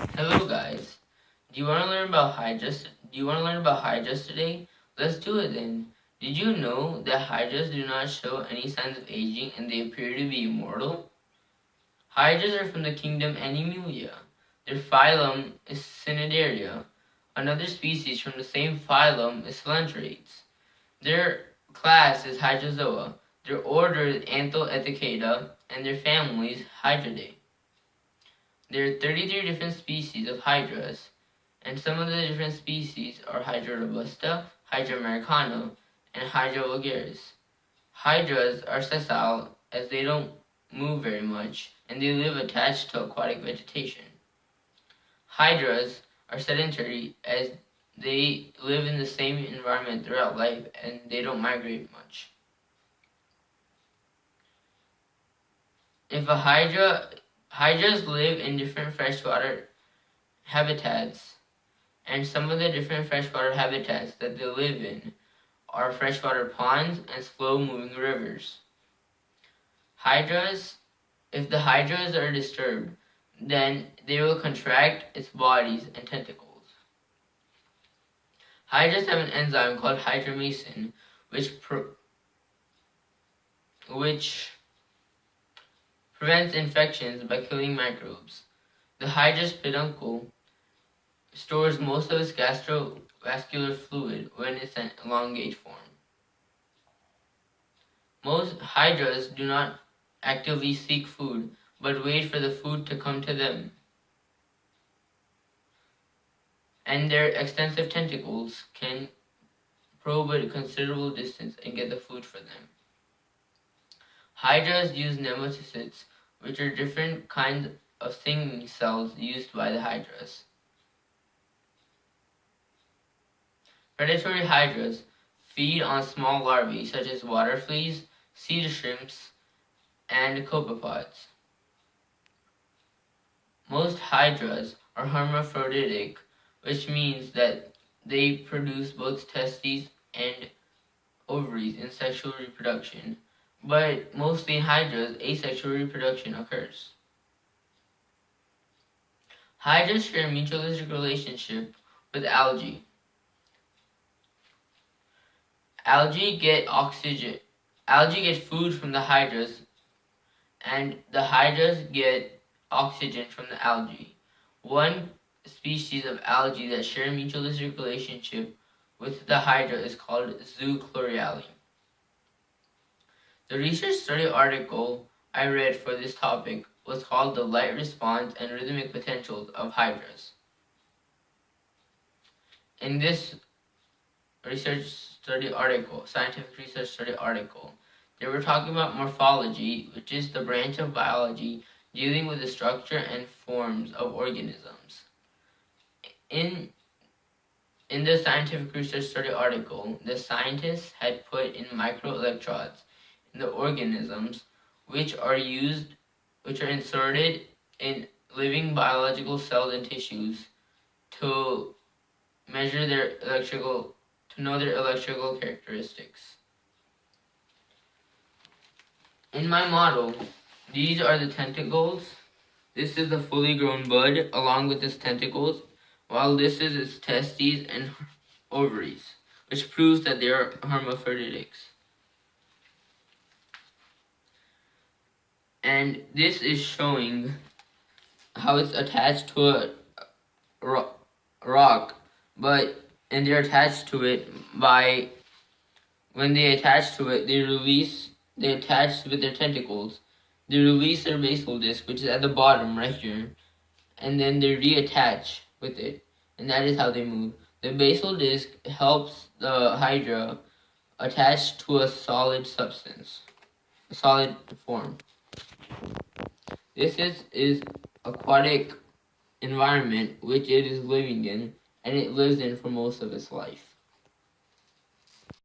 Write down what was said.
Hello guys. Do you want to learn about hydras? Do you want to learn about hydras today? Let's do it then. Did you know that hydras do not show any signs of aging and they appear to be immortal? Hydras are from the kingdom Animalia. Their phylum is Cnidaria. Another species from the same phylum is Coelenterate. Their class is Hydrozoa. Their order is Anthoethecata and their family is Hydridae. There are 33 different species of hydras, and some of the different species are Hydra robusta, Hydra americana, and Hydra vulgaris. Hydras are sessile as they don't move very much, and they live attached to aquatic vegetation. Hydras are sedentary as they live in the same environment throughout life and they don't migrate much. If a hydras live in different freshwater habitats, and some of the different freshwater habitats that they live in are freshwater ponds and slow-moving rivers. If the hydras are disturbed, then they will contract its bodies and tentacles. Hydras have an enzyme called hydramycin, which prevents infections by killing microbes. The hydra's peduncle stores most of its gastrovascular fluid when it's in elongate form. Most hydras do not actively seek food, but wait for the food to come to them. And their extensive tentacles can probe a considerable distance and get the food for them. Hydras use nematocysts, which are different kinds of stinging cells used by the hydras. Predatory hydras feed on small larvae such as water fleas, sea shrimps, and copepods. Most hydras are hermaphroditic, which means that they produce both testes and ovaries in sexual reproduction, but mostly in hydras, asexual reproduction occurs. Hydras share a mutualistic relationship with algae. Algae get food from the hydras, and the hydras get oxygen from the algae. One species of algae that share a mutualistic relationship with the hydra is called zoochloreali. The research study article I read for this topic was called The Light Response and Rhythmic Potentials of Hydras. In this scientific research study article, they were talking about morphology, which is the branch of biology dealing with the structure and forms of organisms. In the scientific research study article, the scientists had put in microelectrodes in the organisms which are inserted in living biological cells and tissues to measure to know their electrical characteristics. In my model, these are the tentacles. This is the fully grown bud along with its tentacles, while this is its testes and ovaries, which proves that they are hermaphroditics. And this is showing how it's attached to a rock, and they're attached to it when they attach to it, they attach with their tentacles. They release their basal disc, which is at the bottom right here, and then they reattach with it, and that is how they move. The basal disc helps the hydra attach to a solid substance, a solid form. This is aquatic environment which it is living in, and it lives in for most of its life.